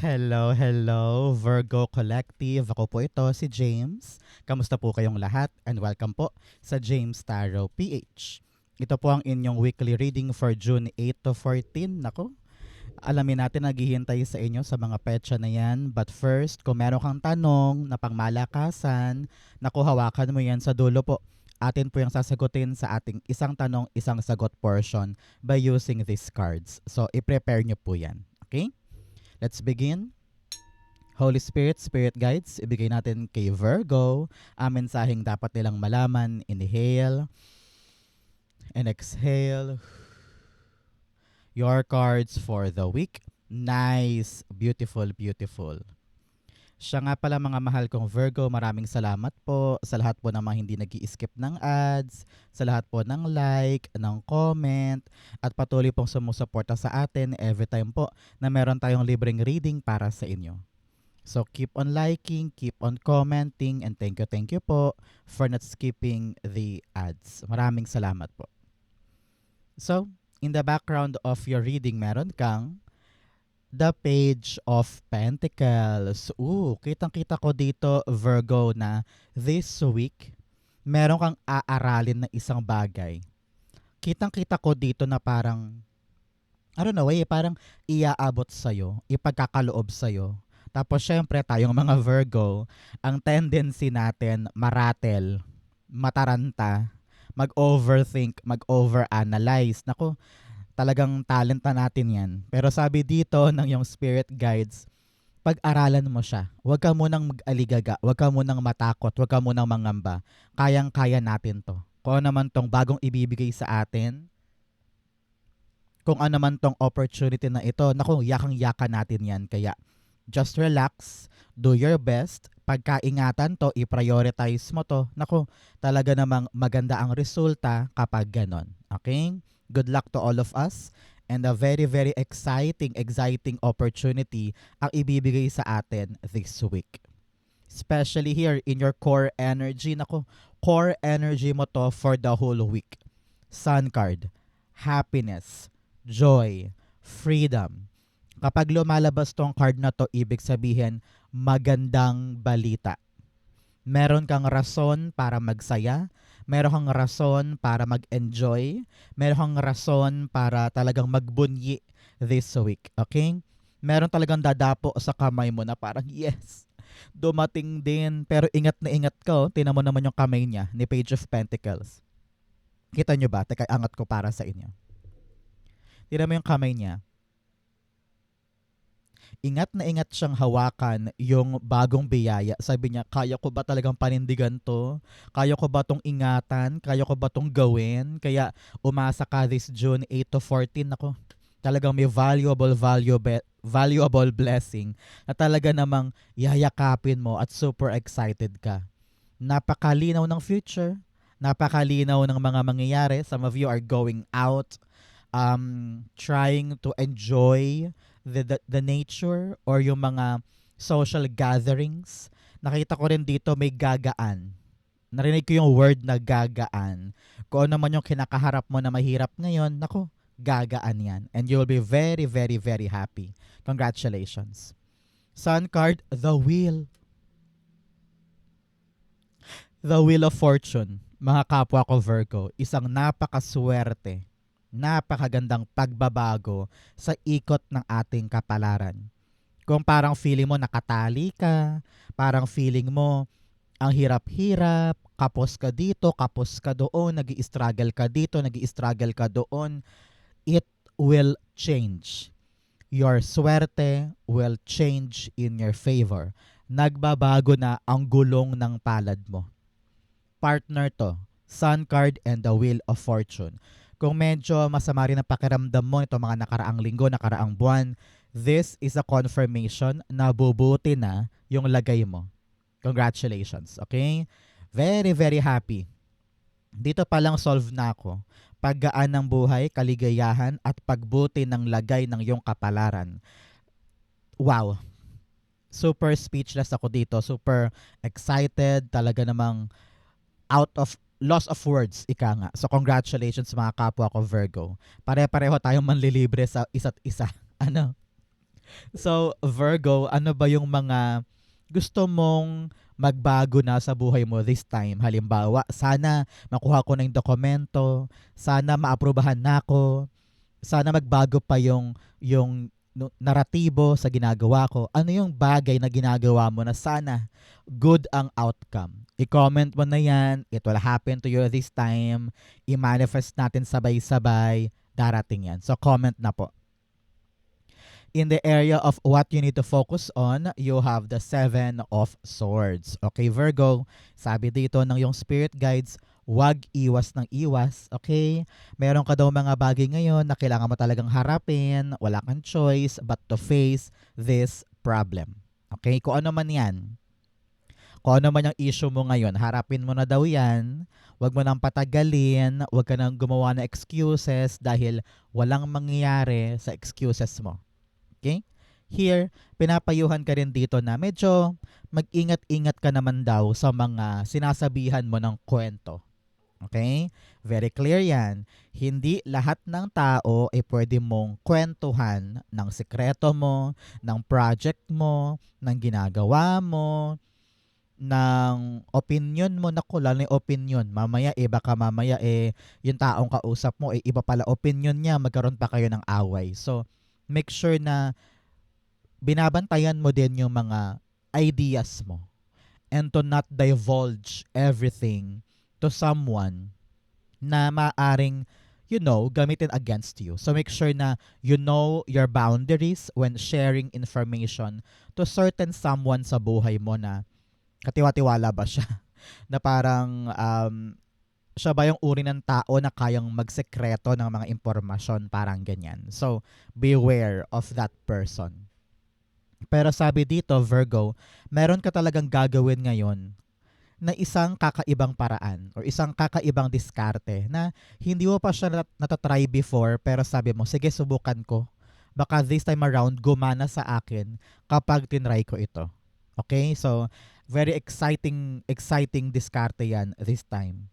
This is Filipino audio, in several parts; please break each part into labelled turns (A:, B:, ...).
A: Hello, hello, Virgo Collective. Ako po ito, si James. Kamusta po kayong lahat? And welcome po sa James Tarot PH. Ito po ang inyong weekly reading for June 8 to 14. Nako, alamin natin, naghihintay sa inyo sa mga petsa na yan. But first, kung meron kang tanong na pangmalakasan, naku, hawakan mo yan sa dulo po. Atin po yung sasagutin sa ating isang tanong, isang sagot portion by using these cards. So, i-prepare nyo po yan. Okay? Let's begin. Holy Spirit, Spirit Guides, ibigay natin kay Virgo ang mensaheng dapat nilang malaman. Inhale and exhale. Your cards for the week. Nice. Beautiful, beautiful. Siya nga pala mga mahal kong Virgo, maraming salamat po sa lahat po ng mga hindi nag-i-skip ng ads, sa lahat po ng like, ng comment, at patuloy pong sumusuporta sa atin every time po na meron tayong libreng reading para sa inyo. So keep on liking, keep on commenting, and thank you po for not skipping the ads. Maraming salamat po. So, in the background of your reading, meron kang the Page of Pentacles. Kitang-kita ko dito, Virgo, na this week, meron kang aaralin na isang bagay. Kitang-kita ko dito na parang, I don't know, parang iaabot sa'yo, ipagkakaloob sa'yo. Tapos syempre, tayong mga Virgo, ang tendency natin maratel, mataranta, mag-overthink, mag-overanalyze. Naku, talagang talent na natin yan. Pero sabi dito ng yung spirit guides, pag-aralan mo siya. Huwag ka munang mag-aligaga, huwag ka munang matakot, huwag ka munang mangamba. Kayang-kaya natin to. Kung ano man tong bagong ibibigay sa atin, kung ano man tong opportunity na ito, naku, yakang-yaka natin yan. Kaya just relax, do your best. Pagkaingatan to, i-prioritize mo to. Naku, talaga namang maganda ang resulta kapag ganon. Okay? Good luck to all of us, and a very, very exciting opportunity ang ibibigay sa atin this week. Especially here in your core energy. Naku, core energy mo to for the whole week. Sun card, happiness, joy, freedom. Kapag lumalabas tong card na to, ibig sabihin, magandang balita. Meron kang rason para magsaya, meron kang rason para mag-enjoy, meron kang rason para talagang magbunyi this week. Okay? Meron talagang dadapo sa kamay mo na parang, yes, dumating din. Pero ingat na ingat ka. Tingnan mo naman yung kamay niya ni Page of Pentacles. Kita nyo ba? Teka, angat ko para sa inyo. Tingnan mo yung kamay niya. Ingat na ingat siyang hawakan yung bagong biyaya. Sabi niya, kaya ko ba talagang panindigan to? Kaya ko ba tong ingatan? Kaya ko ba tong gawin? Kaya umasa ka this June 8 to 14. Ako, talagang may valuable blessing na talaga namang yayakapin mo at super excited ka. Napakalinaw ng future. Napakalinaw ng mga mangyayari. Some of you are going out, trying to enjoy the nature or yung mga social gatherings. Nakita ko rin dito may gagaan. Narinig ko yung word na gagaan. Kung ano man yung kinakaharap mo na mahirap ngayon, naku, gagaan yan. And you'll be very, very, very happy. Congratulations. Sun card, the wheel. The Wheel of Fortune. Mga kapwa ko Virgo, isang napakaswerte, napakagandang pagbabago sa ikot ng ating kapalaran. Kung parang feeling mo nakatali ka, parang feeling mo ang hirap-hirap, kapos ka dito, kapos ka doon, nag-i-struggle ka dito, nag-i-struggle ka doon, it will change. Your swerte will change in your favor. Nagbabago na ang gulong ng palad mo. Partner to, Sun card and the Wheel of Fortune. Kung medyo masama rin ang pakiramdam mo ito mga nakaraang linggo, nakaraang buwan, this is a confirmation na bubuti na yung lagay mo. Congratulations, okay? Very, very happy. Dito pa lang solve na ako. Paggaan ng buhay, kaligayahan at pagbuti ng lagay ng iyong kapalaran. Wow. Super speechless ako dito. Super excited. Talaga namang out of loss of words, ika nga. So congratulations mga kapwa ko Virgo. Pare-pareho tayong manlilibre sa isa't isa. Ano? So, Virgo, ano ba yung mga gusto mong magbago na sa buhay mo this time? Halimbawa, sana makuha ko na yung dokumento, sana maaprubahan na ako, sana magbago pa yung naratibo sa ginagawa ko. Ano yung bagay na ginagawa mo na sana good ang outcome? I-comment mo na yan. It will happen to you this time. I-manifest natin sabay-sabay. Darating yan. So, comment na po. In the area of what you need to focus on, you have the Seven of Swords. Okay, Virgo, sabi dito ng yung spirit guides, wag iwas ng iwas, okay? Meron ka daw mga bagay ngayon na kailangan mo talagang harapin, wala kang choice but to face this problem. Okay, kung ano man yan. Kung ano man yung issue mo ngayon, harapin mo na daw yan. Huwag mo nang patagalin, huwag ka nang gumawa ng excuses dahil walang mangyayari sa excuses mo. Okay? Here, pinapayuhan ka rin dito na medyo mag-ingat-ingat ka naman daw sa mga sinasabihan mo ng kwento. Okay? Very clear yan. Hindi lahat ng tao ay pwede mong kwentuhan ng sikreto mo, ng project mo, ng ginagawa mo, ng opinion mo. Naku, lalo yung opinion. Mamaya baka mamaya yung taong kausap mo iba pala opinion niya, magkaroon pa kayo ng away. So, make sure na binabantayan mo din yung mga ideas mo and to not divulge everything to someone na maaring, gamitin against you. So make sure na you know your boundaries when sharing information to certain someone sa buhay mo na katiwa-tiwala ba siya? Na parang siya ba yung uri ng tao na kayang magsekreto ng mga impormasyon, parang ganyan. So beware of that person. Pero sabi dito, Virgo, meron ka talagang gagawin ngayon na isang kakaibang paraan or isang kakaibang diskarte na hindi mo pa siya natatry before pero sabi mo, sige subukan ko. Baka this time around gumana sa akin kapag tinry ko ito. Okay? So, very exciting diskarte yan this time.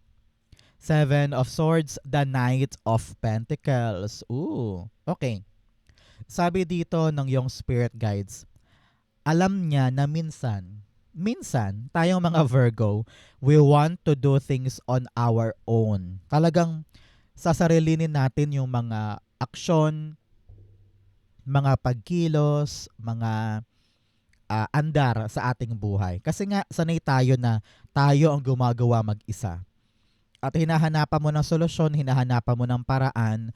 A: Seven of Swords, the Knight of Pentacles. Ooh, okay. Sabi dito ng yung spirit guides, alam niya na minsan, tayong mga Virgo, we want to do things on our own. Talagang sasarilinin natin yung mga aksyon, mga pagkilos, mga andar sa ating buhay. Kasi nga, sanay tayo na tayo ang gumagawa mag-isa. At hinahanapan mo ng solusyon, hinahanapan mo ng paraan,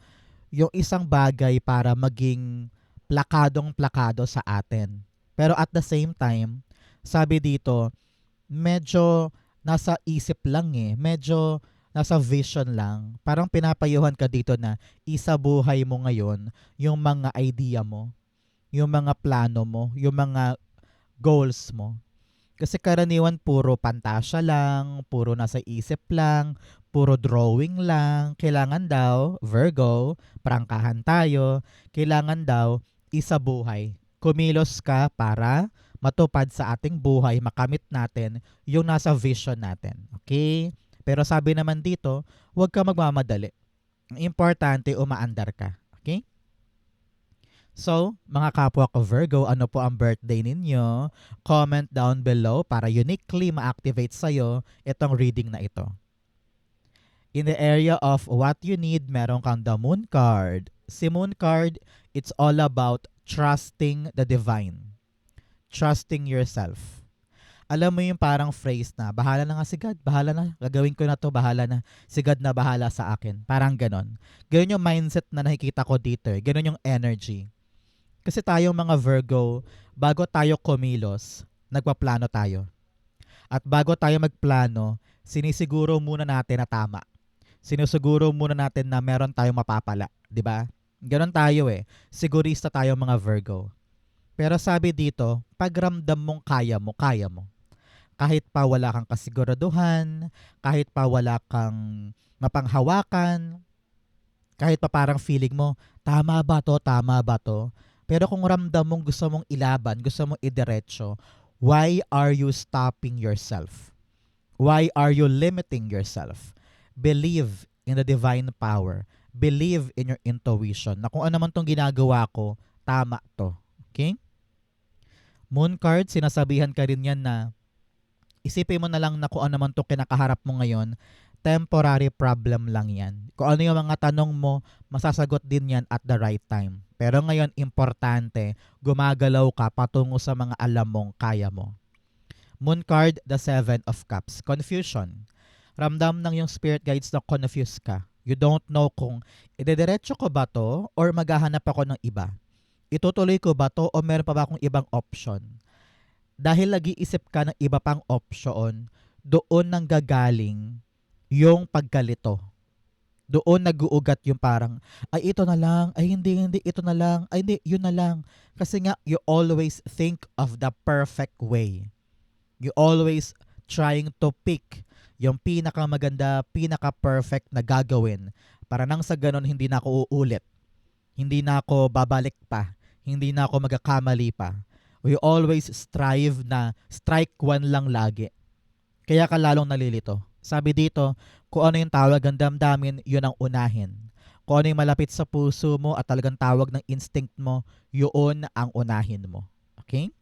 A: yung isang bagay para maging plakadong-plakado sa atin. Pero at the same time, sabi dito, medyo nasa isip lang medyo nasa vision lang. Parang pinapayuhan ka dito na isabuhay mo ngayon yung mga idea mo, yung mga plano mo, yung mga goals mo. Kasi karaniwan puro pantasya lang, puro nasa isip lang, puro drawing lang. Kailangan daw, Virgo, prangkahan tayo, kailangan daw isabuhay. Kumilos ka para matupad sa ating buhay, makamit natin yung nasa vision natin. Okay? Pero sabi naman dito, huwag ka magmamadali. Ang importante, umaandar ka. Okay? So, mga kapwa ko Virgo, ano po ang birthday ninyo? Comment down below para uniquely ma-activate sa'yo itong reading na ito. In the area of what you need, meron kang the Moon card. Si Moon card, it's all about trusting the divine. Trusting yourself. Alam mo yung parang phrase na, bahala na nga si God, bahala na, gagawin ko na to, bahala na, si God na bahala sa akin. Parang ganon. Ganon yung mindset na nakikita ko dito. Ganon yung energy. Kasi tayong mga Virgo, bago tayo kumilos, nagpaplano tayo. At bago tayo magplano, sinisiguro muna natin na tama. Sinusiguro muna natin na meron tayong mapapala. 'Di ba? Ganon tayo Sigurista tayo mga Virgo. Pero sabi dito, pag ramdam mong kaya mo, kaya mo. Kahit pa wala kang kasiguraduhan, kahit pa wala kang mapanghawakan, kahit pa parang feeling mo, tama ba to? Pero kung ramdam mong gusto mong ilaban, gusto mong idiretso, why are you stopping yourself? Why are you limiting yourself? Believe in the divine power. Believe in your intuition na kung ano man tong ginagawa ko, tama to. Okay? Moon card, sinasabihan ka rin yan na isipin mo na lang na kung ano man itong kinakaharap mo ngayon, temporary problem lang yan. Kung ano yung mga tanong mo, masasagot din yan at the right time. Pero ngayon, importante, gumagalaw ka patungo sa mga alam mong kaya mo. Moon card, the Seven of Cups. Confusion. Ramdam ng yung spirit guides na confused ka. You don't know kung idediretso ko ba to or maghahanap ako ng iba. Itutuloy ko ba to o meron pa ba akong ibang option? Dahil nag-iisip ka ng iba pang option, doon nang gagaling yung pagkalito. Doon nag-uugat yung parang, ay ito na lang, ay hindi, ito na lang, ay hindi, yun na lang. Kasi nga, you always think of the perfect way. You always trying to pick yung pinakamaganda, pinaka-perfect na gagawin para nang sa ganun hindi na ako uulit. Hindi na ako babalik pa. Hindi na ako magkakamali pa. We always strive na strike one lang lagi. Kaya ka lalong nalilito. Sabi dito, kung ano yung tawag ng damdamin, yun ang unahin. Kung ano yung malapit sa puso mo at talagang tawag ng instinct mo, yun ang unahin mo. Okay?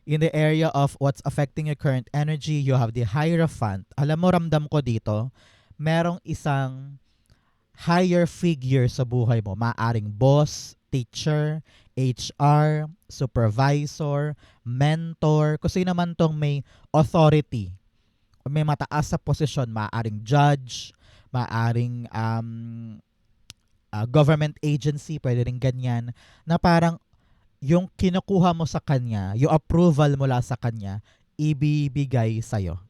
A: In the area of what's affecting your current energy, you have the Hierophant. Alam mo, ramdam ko dito, merong isang higher figure sa buhay mo. Maaring boss, teacher, HR, supervisor, mentor, kung sino naman tong may authority, may mataas sa posisyon, maaring judge, maaring government agency, pwede rin ganyan, na parang yung kinukuha mo sa kanya, yung approval mula sa kanya, ibibigay sa'yo.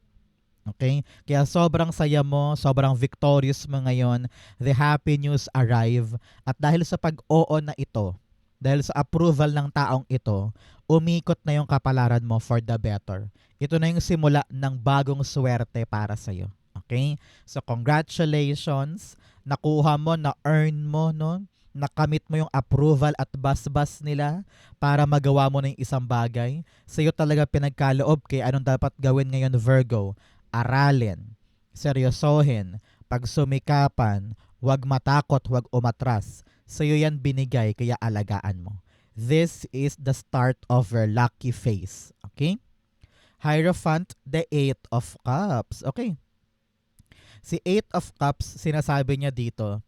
A: Okay? Kaya sobrang saya mo, sobrang victorious mo ngayon, the happy news arrive, at dahil sa pag-oo na ito, dahil sa approval ng taong ito, umikot na yung kapalaran mo for the better. Ito na yung simula ng bagong swerte para sa'yo. Okay? So congratulations, nakuha mo, na-earn mo, no? Nakamit mo yung approval at basbas nila para magawa mo ng isang bagay. Sa'yo talaga pinagkaloob kay anong dapat gawin ngayon, Virgo. Aralin, seryosohin, pagsumikapan, huwag matakot, huwag umatras. Sa'yo yan binigay, kaya alagaan mo. This is the start of your lucky phase. Okay? Hierophant, the Eight of Cups. Okay. Si Eight of Cups, sinasabi niya dito,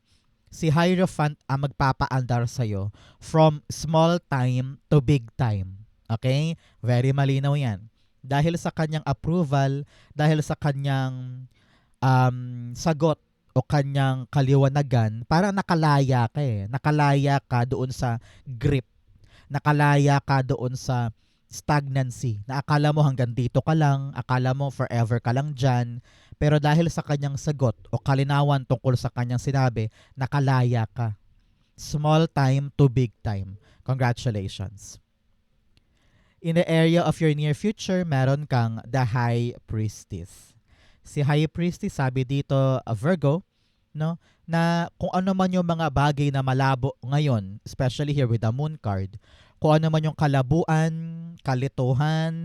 A: si Hierophant ang magpapaandar sa'yo from small time to big time. Okay? Very malinaw yan. Dahil sa kanyang approval, dahil sa kanyang sagot o kanyang kaliwanagan, parang nakalaya ka eh. Nakalaya ka doon sa grip. Nakalaya ka doon sa stagnancy. Na akala mo hanggang dito ka lang, akala mo forever ka lang dyan. Pero dahil sa kanyang sagot o kalinawan tungkol sa kanyang sinabi, nakalaya ka. Small time to big time. Congratulations. In the area of your near future, meron kang the High Priestess. Si High Priestess, sabi dito, Virgo, no, na kung ano man yung mga bagay na malabo ngayon, especially here with the Moon card, kung ano man yung kalabuan, kalituhan,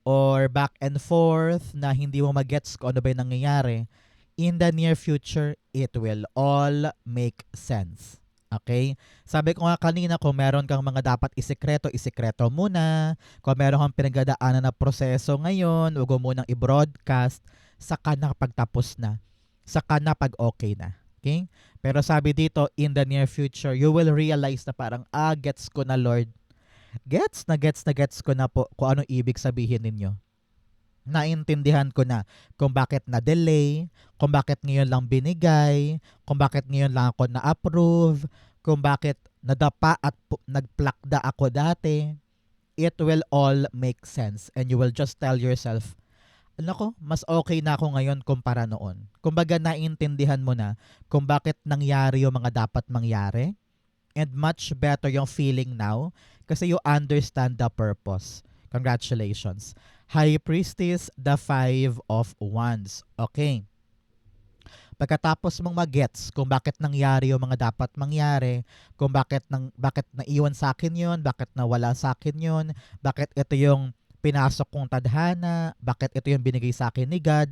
A: or back and forth na hindi mo magets kung ano ba yung nangyayari, in the near future, it will all make sense. Okay? Sabi ko nga kanina, kung meron kang mga dapat isikreto, isikreto muna. Kung meron kang pinagdadaanan na proseso ngayon, huwag mo munang i-broadcast. Saka na pagtapos na. Saka na pag okay na. Okay? Pero sabi dito, in the near future, you will realize na parang, gets ko na Lord. Gets ko na po kung ano ibig sabihin ninyo. Naintindihan ko na kung bakit na-delay, kung bakit ngayon lang binigay, kung bakit ngayon lang ako na-approve, kung bakit nadapa at nagplakda ako dati. It will all make sense and you will just tell yourself, nako, mas okay na ako ngayon kumpara noon. Kumbaga naintindihan mo na kung bakit nangyari yung mga dapat mangyari and much better yung feeling now kasi you understand the purpose. Congratulations. High Priestess, the Five of Wands. Okay. Pagkatapos mong magets kung bakit nangyari yung mga dapat mangyari, kung bakit naiwan sa akin yun, bakit nawala sa akin yun, bakit ito yung pinasok kong tadhana, bakit ito yung binigay sa akin ni God,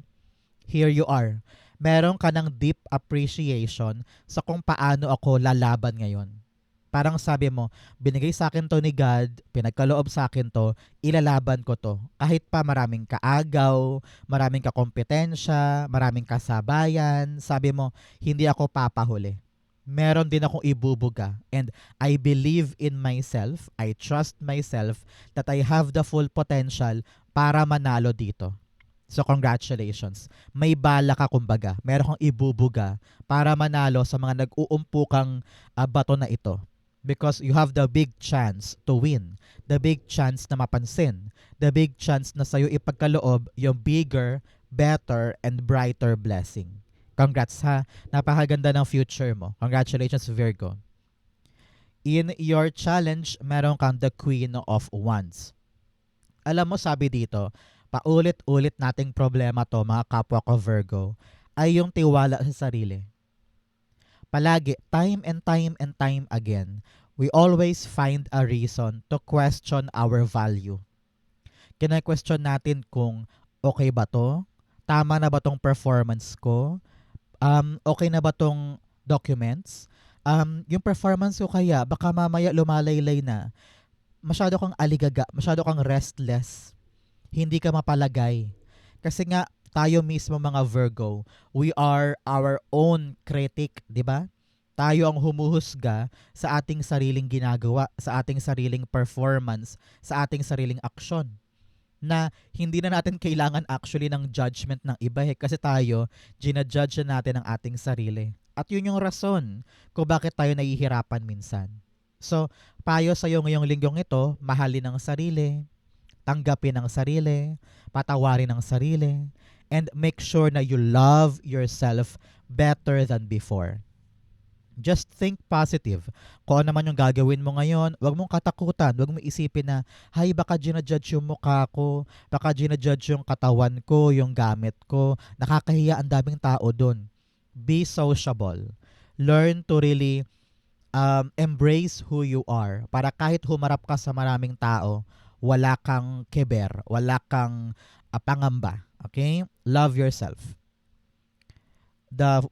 A: here you are. Meron ka ng deep appreciation sa kung paano ako lalaban ngayon. Parang sabi mo, binigay sa akin to ni God, pinagkaloob sa akin to, ilalaban ko to. Kahit pa maraming kaagaw, maraming kakompetensya, maraming kasabayan, sabi mo, hindi ako papahuli. Meron din akong ibubuga. And I believe in myself, I trust myself that I have the full potential para manalo dito. So congratulations. May bala ka kumbaga. Meron kang ibubuga para manalo sa mga nag-uumpukang bato na ito. Because you have the big chance to win. The big chance na mapansin. The big chance na sa'yo ipagkaloob yung bigger, better, and brighter blessing. Congrats ha. Napakaganda ng future mo. Congratulations, Virgo. In your challenge, meron kang the Queen of Wands. Alam mo, sabi dito, paulit-ulit nating problema to mga kapwa ko Virgo, ay yung tiwala sa sarili. Palagi, time and time again, we always find a reason to question our value. Kina-question natin kung okay ba to? Tama na ba tong performance ko? Okay na ba tong documents? Yung performance ko kaya, baka mamaya lumalaylay na. Masyado kang aligaga, masyado kang restless. Hindi ka mapalagay. Kasi nga, tayo mismo mga Virgo, we are our own critic, di ba? Tayo ang humuhusga sa ating sariling ginagawa, sa ating sariling performance, sa ating sariling aksyon. Na hindi na natin kailangan actually ng judgment ng iba kasi tayo, ginajudge natin ang ating sarili. At yun yung rason kung bakit tayo nahihirapan minsan. So, payo sa'yo ngayong linggong ito, mahalin ang sarili, tanggapin ang sarili, patawarin ang sarili, and make sure na you love yourself better than before. Just think positive. Kung ano naman yung gagawin mo ngayon, huwag mong katakutan. Huwag mong isipin na, hay, baka ginajudge yung mukha ko, baka ginajudge yung katawan ko, yung gamit ko. Nakakahiya ang daming tao dun. Be sociable. Learn to really embrace who you are. Para kahit humarap ka sa maraming tao, wala kang keber, wala kang pangamba. Okay? Love yourself. The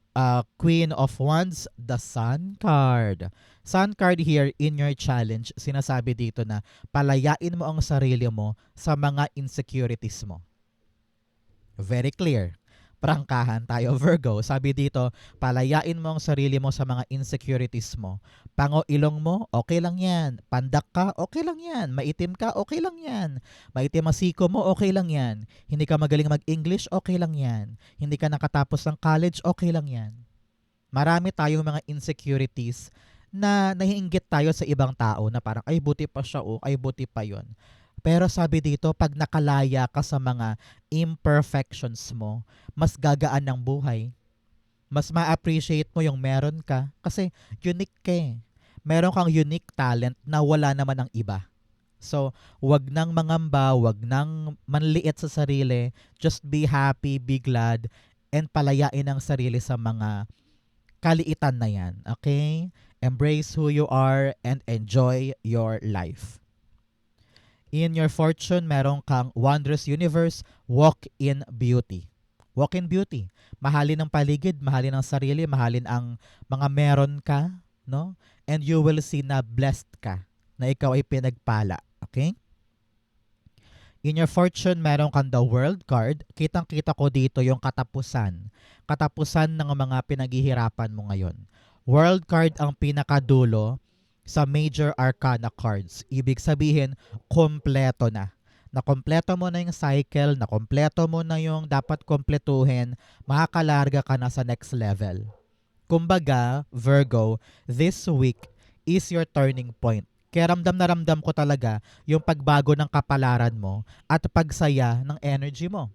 A: Queen of Wands, the Sun card. Sun card here in your challenge, sinasabi dito na palayain mo ang sarili mo sa mga insecurities mo. Very clear. Prangkahan tayo, Virgo. Sabi dito, palayain mo ang sarili mo sa mga insecurities mo. Pango ilong mo, okay lang yan. Pandak ka, okay lang yan. Maitim ka, okay lang yan. Maitim ang siko mo, okay lang yan. Hindi ka magaling mag-English, okay lang yan. Hindi ka nakatapos ng college, okay lang yan. Marami tayong mga insecurities na nahiinggit tayo sa ibang tao na parang, ay buti pa siya o ay buti pa yon. Pero sabi dito, pag nakalaya ka sa mga imperfections mo, mas gagaan ng buhay. Mas ma-appreciate mo yung meron ka kasi unique ka eh. Meron kang unique talent na wala naman ang iba. So, wag nang mangamba, wag nang manliit sa sarili. Just be happy, be glad, and palayain ang sarili sa mga kaliitan na yan. Okay? Embrace who you are and enjoy your life. In your fortune, meron kang wondrous universe, walk in beauty. Walk in beauty. Mahalin ang paligid, mahalin ang sarili, mahalin ang mga meron ka, no? And you will see na blessed ka, na ikaw ay pinagpala. Okay? In your fortune, meron kang the world card. Kitang-kita ko dito yung katapusan. Katapusan ng mga pinaghihirapan mo ngayon. World card ang pinakadulo sa major arcana cards. Ibig sabihin, kompleto na. Nakompleto mo na yung cycle, nakompleto mo na yung dapat kompletuhin, makakalarga ka na sa next level. Kumbaga, Virgo, this week is your turning point. Kaya ramdam na ramdam ko talaga yung pagbago ng kapalaran mo at pagsaya ng energy mo.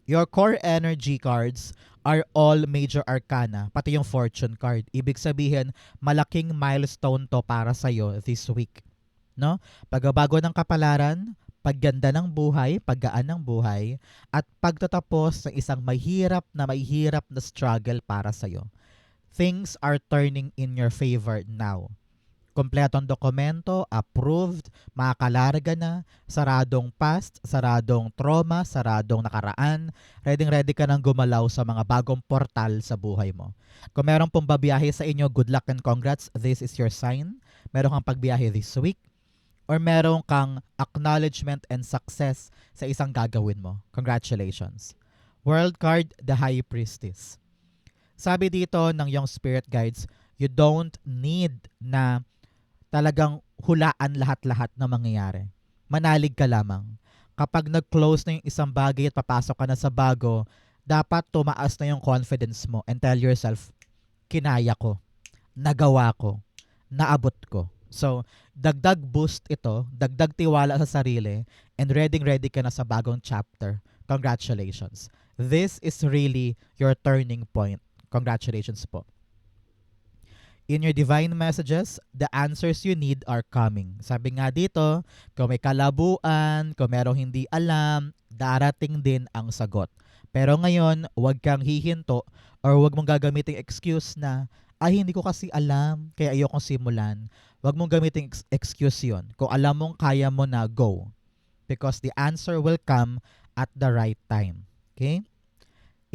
A: Your core energy cards are all major arcana, pati yung fortune card. Ibig sabihin, malaking milestone to para sa'yo this week. No? Pagbabago ng kapalaran, pagganda ng buhay, paggaan ng buhay, at pagtatapos ng isang mahirap na struggle para sa'yo. Things are turning in your favor now. Kompletong dokumento, approved, makalarga na, saradong past, saradong trauma, saradong nakaraan, ready ka nang gumalaw sa mga bagong portal sa buhay mo. Kung meron pong babiyahe sa inyo, good luck and congrats, this is your sign. Meron kang pagbiyahe this week, or meron kang acknowledgement and success sa isang gagawin mo. Congratulations. World card, the High Priestess. Sabi dito ng yung spirit guides, you don't need na talagang hulaan lahat-lahat na mangyayari. Manalig ka lamang. Kapag nag-close na yung isang bagay at papasok ka na sa bago, dapat tumaas na yung confidence mo and tell yourself, kinaya ko, nagawa ko, naabot ko. So, dagdag boost ito, dagdag tiwala sa sarili, and ready ka na sa bagong chapter. Congratulations. This is really your turning point. Congratulations po. In your divine messages, the answers you need are coming. Sabi nga dito, kung may kalabuan, kung merong hindi alam, darating din ang sagot. Pero ngayon, huwag kang hihinto or huwag mong gagamiting excuse na, ay hindi ko kasi alam, kaya ayokong simulan. Huwag mong gamiting excuse yon. Kung alam mong kaya mo na, go. Because the answer will come at the right time. Okay?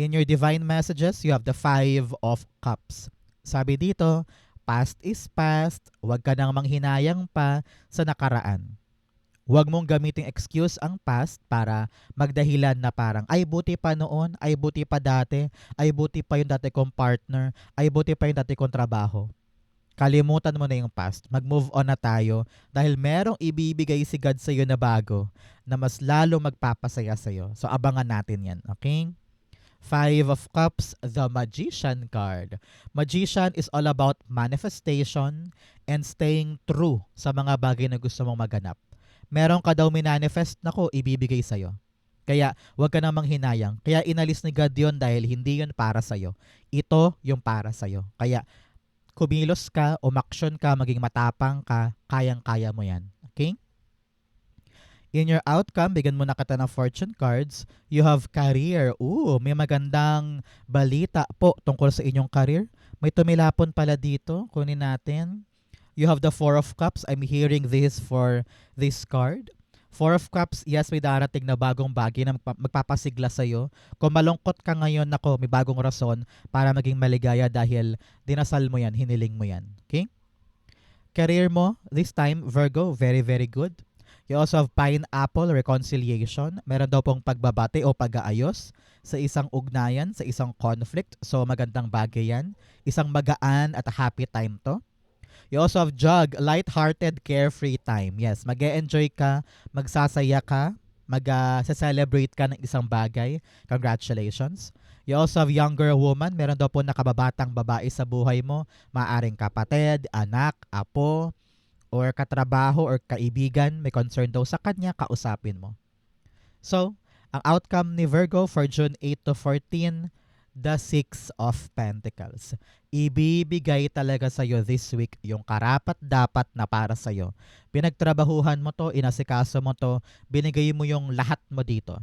A: In your divine messages, you have the 5 of Cups. Sabi dito, past is past, huwag ka nang manghinayang pa sa nakaraan. Huwag mong gamiting excuse ang past para magdahilan na parang, ay buti pa noon, ay buti pa dati, ay buti pa yung dati kong partner, ay buti pa yung dati kong trabaho. Kalimutan mo na yung past. Mag-move on na tayo dahil merong ibibigay si God sa iyo na bago na mas lalo magpapasaya sa iyo. So abangan natin yan, okay? 5 of Cups, the Magician card. Magician is all about manifestation and staying true sa mga bagay na gusto mong maganap. Meron ka daw minanifest na ko, ibibigay sa'yo. Kaya huwag ka namang hinayang. Kaya inalis ni God yun dahil hindi yun para sa'yo. Ito yung para sa'yo. Kaya kumilos ka, umaksyon ka, maging matapang ka, kayang-kaya mo yan. Okay? In your outcome, bigyan mo na kita ng fortune cards. You have career. May magandang balita po tungkol sa inyong career. May tumilapon pala dito. Kunin natin. You have the 4 of Cups. I'm hearing this for this card. 4 of Cups, yes, may darating na bagong bagay na magpapasigla sa'yo. Kung malungkot ka ngayon, nako, may bagong rason para maging maligaya dahil dinasal mo yan, hiniling mo yan. Okay? Career mo, this time, Virgo, very, very good. You also have pineapple reconciliation. Meron daw pong pagbabati o pag-aayos sa isang ugnayan, sa isang conflict. So magandang bagay yan. Isang magaan at happy time to. You also have jug, light-hearted, carefree time. Yes, mag-e-enjoy ka, magsasaya ka, mag-celebrate ka ng isang bagay. Congratulations. You also have younger woman. Meron daw po nakababatang babae sa buhay mo. Maaring kapatid, anak, apo, or katrabaho or kaibigan, may concern daw sa kanya, kausapin mo. So, ang outcome ni Virgo for June 8 to 14, the 6 of Pentacles. Ibibigay talaga sa'yo this week yung karapat-dapat na para sa'yo. Pinagtrabahuhan mo to, inasikaso mo to, binigay mo yung lahat mo dito.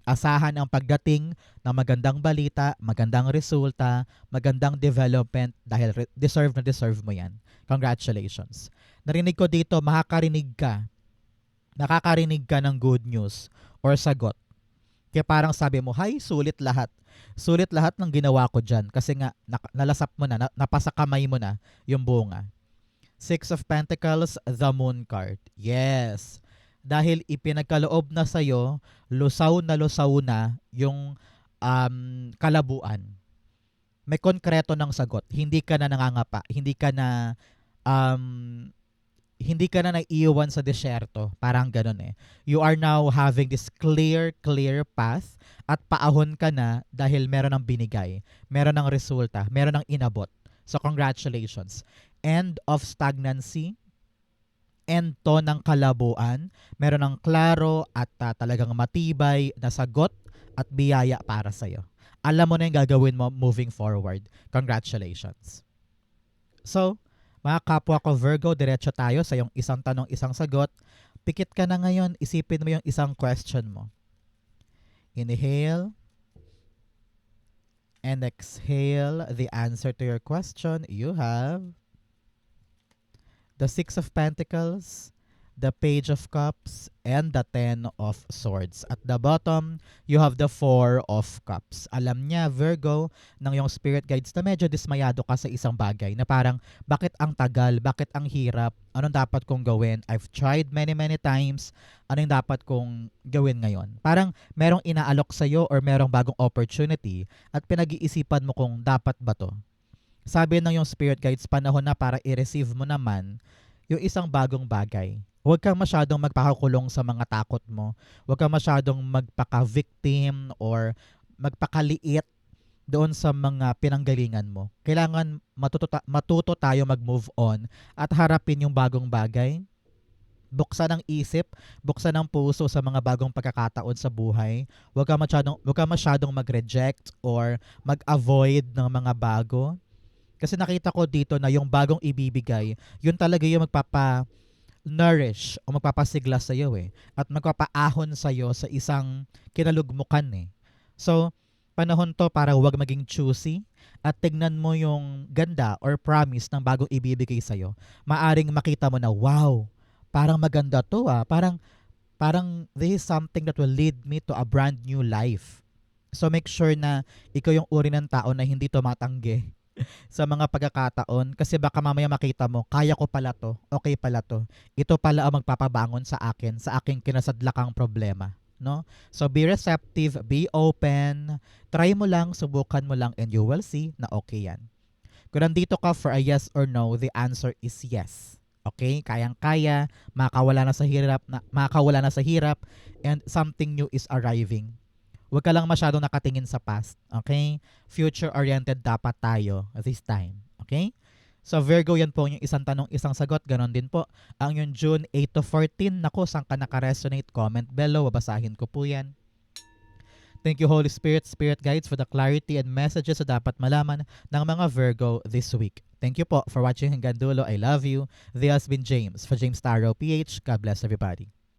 A: Asahan ang pagdating ng magandang balita, magandang resulta, magandang development dahil deserve na deserve mo yan. Congratulations. Narinig ko dito, nakakarinig ka ng good news or sagot. Kaya parang sabi mo, hay, sulit lahat. Sulit lahat ng ginawa ko dyan kasi nga nalasap mo na, napasakamay mo na yung bunga. 6 of Pentacles, the Moon card. Yes. Dahil ipinagkaloob na sa'yo, lusaw na yung kalabuan. May konkreto ng sagot. Hindi ka na nangangapa. Hindi ka na naiiwan sa desyerto. Parang ganun eh. You are now having this clear path at paahon ka na dahil meron ng binigay. Meron ng resulta. Meron ng inabot. So congratulations. End of stagnancy. End to ng kalabuan. Meron ng klaro at talagang matibay na sagot at biyaya para sa'yo. Alam mo na yung gagawin mo moving forward. Congratulations. So, mga kapwa ko Virgo, diretso tayo sa yung isang tanong, isang sagot. Pikit ka na ngayon, isipin mo yung isang question mo. Inhale and exhale the answer to your question. You have the Six of Pentacles, the Page of Cups, and the Ten of Swords. At the bottom, you have the Four of Cups. Alam niya, Virgo, ng yung spirit guides na medyo dismayado ka sa isang bagay na parang, bakit ang tagal? Bakit ang hirap? Anong dapat kong gawin? I've tried many times. Ano yung dapat kong gawin ngayon? Parang merong inaalok sa'yo or merong bagong opportunity at pinag-iisipan mo kung dapat ba to. Sabi ng yung spirit guides, panahon na para i-receive mo naman yung isang bagong bagay. Huwag kang masyadong magpakakulong sa mga takot mo. Huwag kang masyadong magpaka-victim or magpakaliit doon sa mga pinanggalingan mo. Kailangan matuto tayo mag-move on at harapin yung bagong bagay. Buksan ang isip, buksan ang puso sa mga bagong pagkakataon sa buhay. Huwag kang masyadong mag-reject or mag-avoid ng mga bago. Kasi nakita ko dito na yung bagong ibibigay, yun talaga yung magpapa-nourish o magpapasigla sa iyo at magpapaahon sa iyo sa isang kinalugmukan So, panahon to para huwag maging choosy at tignan mo yung ganda or promise ng bagong ibibigay sa iyo. Maaring makita mo na, wow, parang maganda to Parang this is something that will lead me to a brand new life. So make sure na ikaw yung uri ng tao na hindi tumatanggi sa mga pagkakataon kasi baka mamaya makita mo, kaya ko pala to, okay pala to. Ito pala ang magpapabangon sa akin, sa aking kinasadlakang problema. No? So be receptive, be open, try mo lang, subukan mo lang and you will see na okay yan. Kung nandito ka for a yes or no, the answer is yes. Okay? Kayang-kaya, makakawala na sa hirap and something new is arriving. Huwag ka lang masyadong nakatingin sa past. Okay? Future-oriented dapat tayo this time. Okay? So Virgo, yan po yung isang tanong, isang sagot. Ganon din po. Ang yung June 8 to 14, naku, saan ka naka-resonate? Comment below. Babasahin ko po yan. Thank you, Holy Spirit, Spirit Guides, for the clarity and messages na dapat malaman ng mga Virgo this week. Thank you po for watching hanggang dulo. I love you. This has been James for James Tarot PH. God bless everybody.